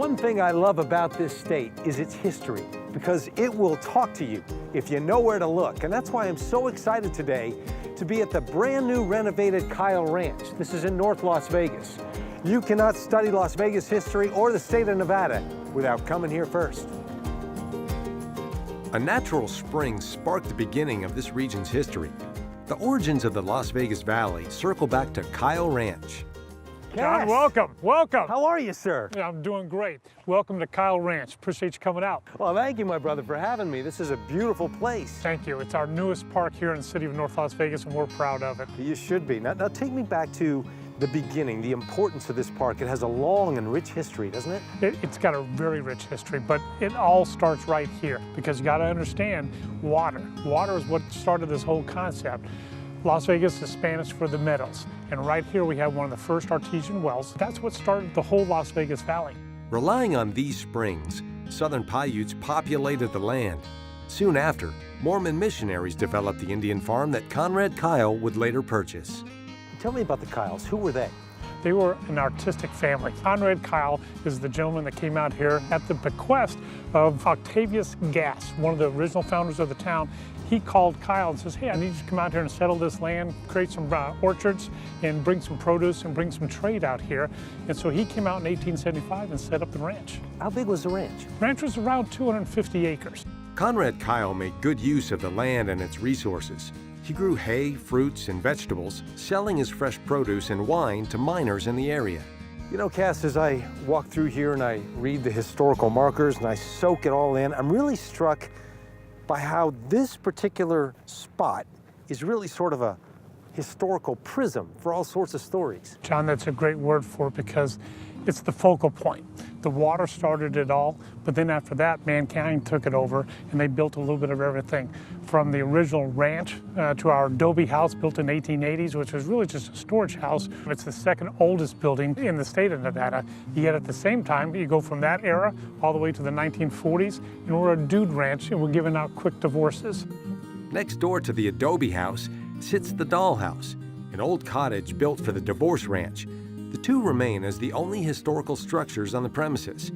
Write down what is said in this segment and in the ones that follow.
One thing I love about this state is its history, because it will talk to you if you know where to look. And that's why I'm so excited today to be at the brand new renovated Kiel Ranch. This is in North Las Vegas. You cannot study Las Vegas history or the state of Nevada without coming here first. A natural spring sparked the beginning of this region's history. The origins of the Las Vegas Valley circle back to Kiel Ranch. John, Yes. welcome. How are you, sir? Yeah, I'm doing great. Welcome to Kiel Ranch. Appreciate you coming out. Well, thank you, my brother, for having me. This is a beautiful place. Thank you. It's our newest park here in the city of North Las Vegas, and we're proud of it. You should be. Now take me back to the beginning, the importance of this park. It has a long and rich history, doesn't it? It's got a very rich history, but it all starts right here because you got to understand water. Water is what started this whole concept. Las Vegas is Spanish for the meadows, and right here we have one of the first artesian wells. That's what started the whole Las Vegas Valley. Relying on these springs, Southern Paiutes populated the land. Soon after, Mormon missionaries developed the Indian farm that Conrad Kiel would later purchase. Tell me about the Kiels. Who were they? They were an artistic family. Conrad Kiel is the gentleman that came out here at the bequest of Octavius Gass, one of the original founders of the town. He called Kiel and says, hey, I need you to come out here and settle this land, create some orchards, and bring some produce and bring some trade out here. And so he came out in 1875 and set up the ranch. How big was the ranch? The ranch was around 250 acres. Conrad Kiel made good use of the land and its resources. He grew hay, fruits, and vegetables, selling his fresh produce and wine to miners in the area. You know, Cass, as I walk through here and I read the historical markers and I soak it all in, I'm really struck by how this particular spot is really sort of a historical prism for all sorts of stories. John, that's a great word for it because it's the focal point. The water started it all, but then after that, mankind took it over and they built a little bit of everything. From the original ranch to our adobe house built in the 1880s, which was really just a storage house. It's the second oldest building in the state of Nevada. Yet at the same time, you go from that era all the way to the 1940s, and we're a dude ranch and we're giving out quick divorces. Next door to the adobe house sits the doll house, an old cottage built for the divorce ranch. The two remain as the only historical structures on the premises.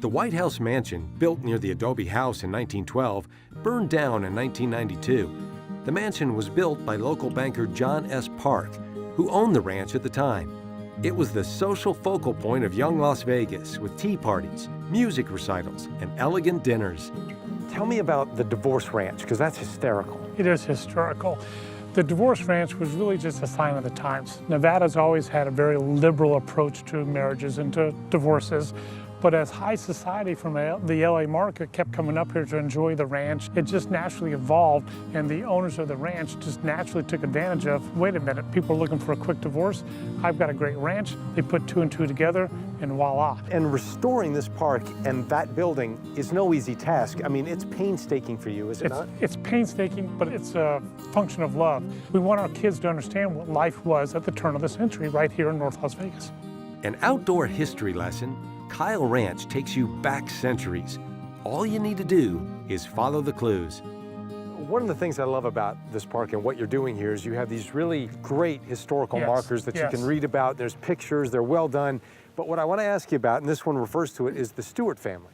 The White House mansion, built near the adobe house in 1912, burned down in 1992. The mansion was built by local banker John S. Park, who owned the ranch at the time. It was the social focal point of young Las Vegas, with tea parties, music recitals, and elegant dinners. Tell me about the divorce ranch, because that's hysterical. It is historical. The divorce ranch was really just a sign of the times. Nevada's always had a very liberal approach to marriages and to divorces. But as high society from the LA market kept coming up here to enjoy the ranch, it just naturally evolved, and the owners of the ranch just naturally took advantage of, wait a minute, people are looking for a quick divorce. I've got a great ranch. They put two and two together, and voila. And restoring this park and that building is no easy task. I mean, it's painstaking for you, is it not? It's painstaking, but it's a function of love. We want our kids to understand what life was at the turn of the century right here in North Las Vegas. An outdoor history lesson, Kiel Ranch takes you back centuries. All you need to do is follow the clues. One of the things I love about this park and what you're doing here is you have these really great historical markers that you can read about. There's pictures, they're well done. But what I want to ask you about, and this one refers to it, is the Stewart family.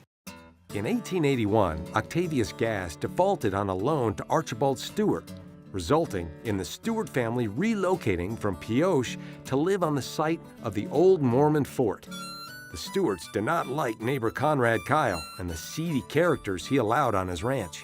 In 1881, Octavius Gass defaulted on a loan to Archibald Stewart, resulting in the Stewart family relocating from Pioche to live on the site of the old Mormon fort. The Stewarts did not like neighbor Conrad Kiel and the seedy characters he allowed on his ranch.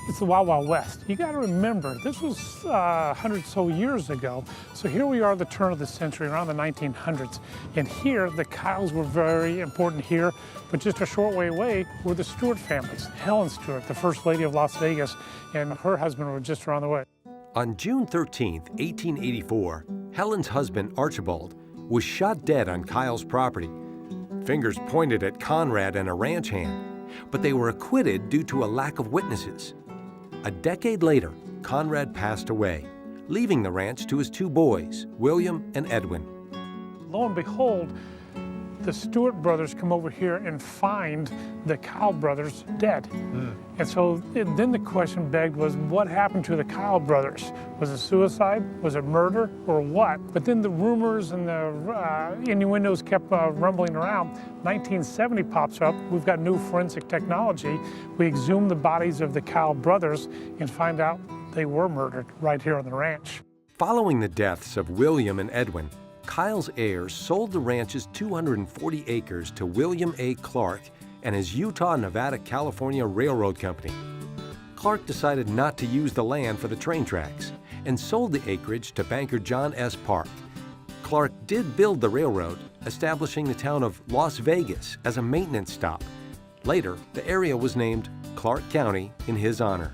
It's the Wild Wild West. You got to remember, this was 100 so years ago. So here we are at the turn of the century, around the 1900s. And here, the Kiels were very important here, but just a short way away were the Stewart families. Helen Stewart, the first lady of Las Vegas, and her husband were just around the way. On June 13, 1884, Helen's husband, Archibald, was shot dead on Kiel's property. Fingers pointed at Conrad and a ranch hand, but they were acquitted due to a lack of witnesses. A decade later, Conrad passed away, leaving the ranch to his two boys, William and Edwin. Lo and behold, the Stewart brothers come over here and find the Kyle brothers dead. And so then the question begged was, what happened to the Kyle brothers? Was it suicide? Was it murder? Or what? But then the rumors and the innuendos kept rumbling around. 1970 pops up. We've got new forensic technology. We exhume the bodies of the Kyle brothers and find out they were murdered right here on the ranch. Following the deaths of William and Edwin, Kyle's heirs sold the ranch's 240 acres to William A. Clark and his Utah, Nevada, California Railroad Company. Clark decided not to use the land for the train tracks and sold the acreage to banker John S. Park. Clark did build the railroad, establishing the town of Las Vegas as a maintenance stop. Later, the area was named Clark County in his honor.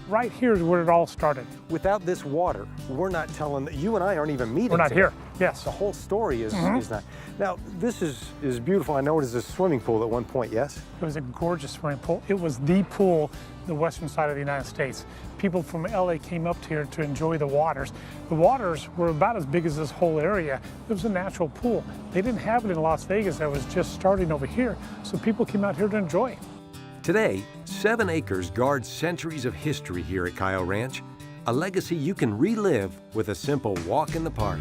Right here is where it all started. Without this water, we're not telling, you and I aren't even meeting We're not today. here, yes. The whole story is not. Now, this is beautiful. I know it is a swimming pool at one point, yes? It was a gorgeous swimming pool. It was the pool, the western side of the United States. People from LA came up here to enjoy the waters. The waters were about as big as this whole area. It was a natural pool. They didn't have it in Las Vegas. That was just starting over here. So people came out here to enjoy. Today, 7 acres guard centuries of history here at Kyle Ranch, a legacy you can relive with a simple walk in the park.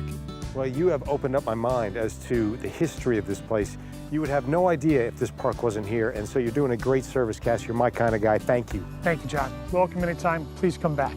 Well, you have opened up my mind as to the history of this place. You would have no idea if this park wasn't here, and so you're doing a great service, Cass. You're my kind of guy. Thank you. Thank you, John. Welcome anytime. Please come back.